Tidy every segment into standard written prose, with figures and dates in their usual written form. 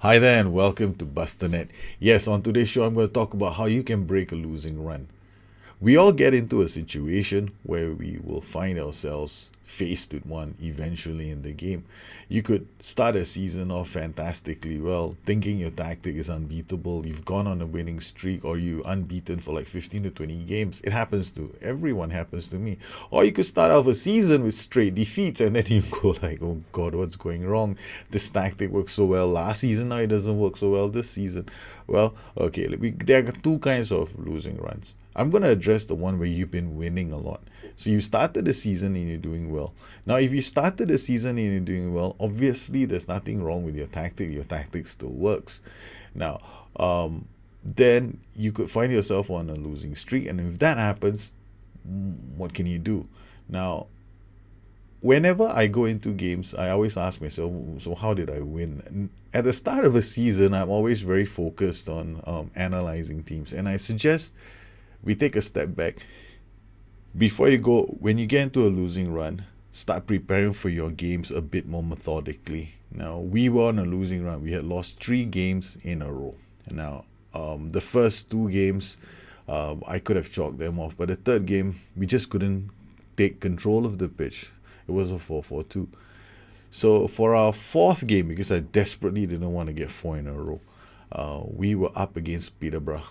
Hi there and welcome to Bustthenet. Yes, on today's show, I'm going to talk about how you can break a losing run. We all get into a situation where we will find ourselves faced with one eventually in the game. You could start a season off fantastically well, thinking your tactic is unbeatable. You've gone on a winning streak, or you unbeaten for like 15 to 20 games. It happens to everyone, happens to me. Or you could start off a season with straight defeats and then you go like, oh God, what's going wrong? This tactic worked so well last season, now it doesn't work so well this season. Well, okay, there are two kinds of losing runs. I'm going to address the one where you've been winning a lot. So you started the season and you're doing well. Now, if you started the season and you're doing well, obviously there's nothing wrong with your tactic. Your tactic still works. Now, then you could find yourself on a losing streak. And if that happens, what can you do? Now, whenever I go into games, I always ask myself, so how did I win? And at the start of a season, I'm always very focused on analyzing teams. And I suggest we take a step back. Before you go, when you get into a losing run, start preparing for your games a bit more methodically. Now, we were on a losing run. We had lost 3 games in a row. Now, the first 2 games, I could have chalked them off. But the third game, we just couldn't take control of the pitch. It was a 4-4-2. So for our fourth game, because I desperately didn't want to get 4 in a row, we were up against Peterborough.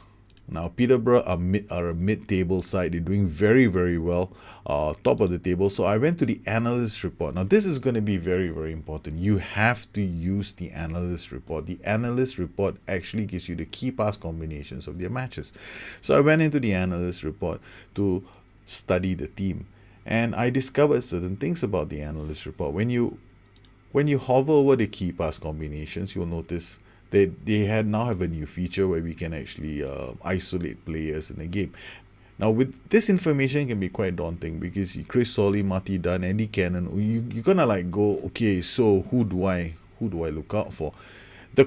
Now, Peterborough are a mid-table side. They're doing very, very well, top of the table. So I went to the analyst report. Now, this is going to be very, very important. You have to use the analyst report. The analyst report actually gives you the key pass combinations of their matches. So I went into the analyst report to study the team. And I discovered certain things about the analyst report. When you hover over the key pass combinations, you'll notice they now have a new feature where we can actually isolate players in the game. Now, with this information, can be quite daunting because Chris Solly, Marty Dunn, Andy Cannon, you're gonna like go, okay, so who do I look out for? The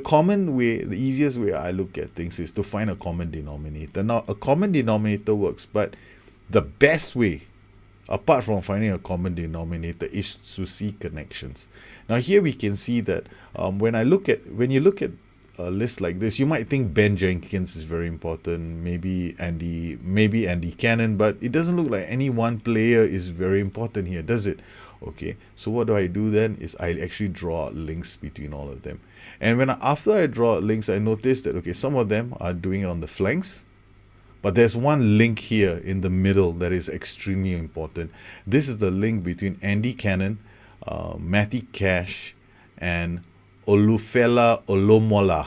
easiest way I look at things is to find a common denominator. Now, a common denominator works, but the best way, apart from finding a common denominator, is to see connections. Now, here we can see that when you look at a list like this, you might think Ben Jenkins is very important, maybe Andy Cannon, but it doesn't look like any one player is very important here, does it? Okay, so what do I do then is I actually draw links between all of them. And after I draw links, I notice that, okay, some of them are doing it on the flanks, but there's one link here in the middle that is extremely important. This is the link between Andy Cannon, Matty Cash, and Olufela Olomola.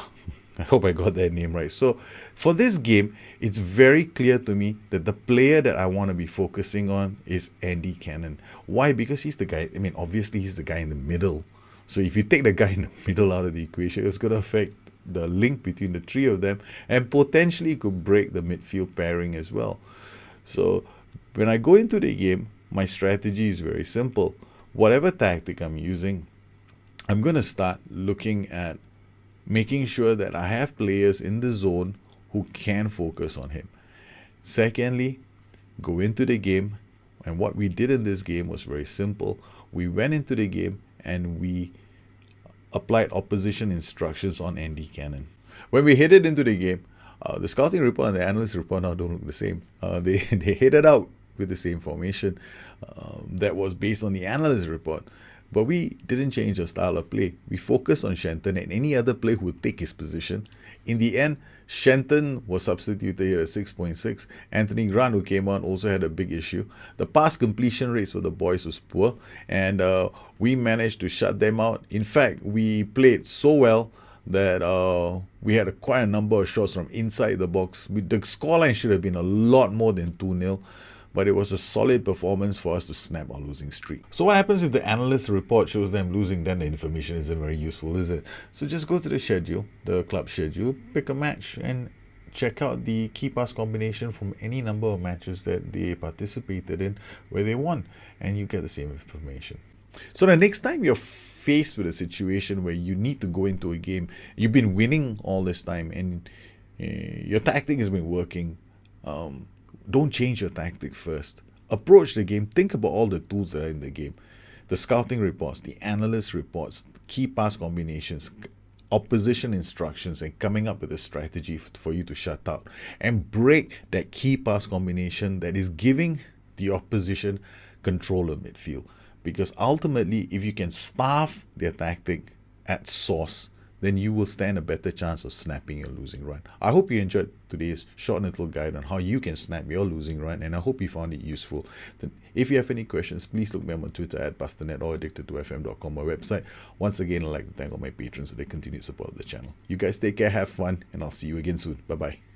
I hope I got that name right. So for this game, it's very clear to me that the player that I want to be focusing on is Andy Cannon. Why? Because he's the guy, obviously he's the guy in the middle. So if you take the guy in the middle out of the equation, it's going to affect the link between the 3 of them and potentially could break the midfield pairing as well. So when I go into the game, my strategy is very simple. Whatever tactic I'm using, I'm going to start looking at making sure that I have players in the zone who can focus on him. Secondly, go into the game, and what we did in this game was very simple. We went into the game and we applied opposition instructions on Andy Cannon. When we headed into the game, the scouting report and the analyst report now don't look the same. They headed out with the same formation that was based on the analyst report. But we didn't change our style of play. We focused on Shenton and any other player who would take his position. In the end, Shenton was substituted here at 6.6. Anthony Grant, who came on, also had a big issue. The pass completion rates for the boys was poor, and we managed to shut them out. In fact, we played so well that we had quite a number of shots from inside the box. The scoreline should have been a lot more than 2-0. But it was a solid performance for us to snap our losing streak. So what happens if the analyst report shows them losing? Then the information isn't very useful, is it? So just go to the schedule, the club schedule, pick a match and check out the key pass combination from any number of matches that they participated in where they won, and you get the same information. So the next time you're faced with a situation where you need to go into a game, you've been winning all this time and your tactic has been working, don't change your tactic first. Approach the game. Think about all the tools that are in the game. The scouting reports, the analyst reports, key pass combinations. opposition instructions and coming up with a strategy for you to shut out and break that key pass combination that is giving the opposition control of midfield. Because ultimately, if you can starve their tactic at source, then you will stand a better chance of snapping your losing run. I hope you enjoyed today's short little guide on how you can snap your losing run, and I hope you found it useful. Then if you have any questions, please look me up on Twitter at Bustthenet or addicted2fm.com, my website. Once again, I'd like to thank all my patrons for their continued support of the channel. You guys take care, have fun, and I'll see you again soon. Bye-bye.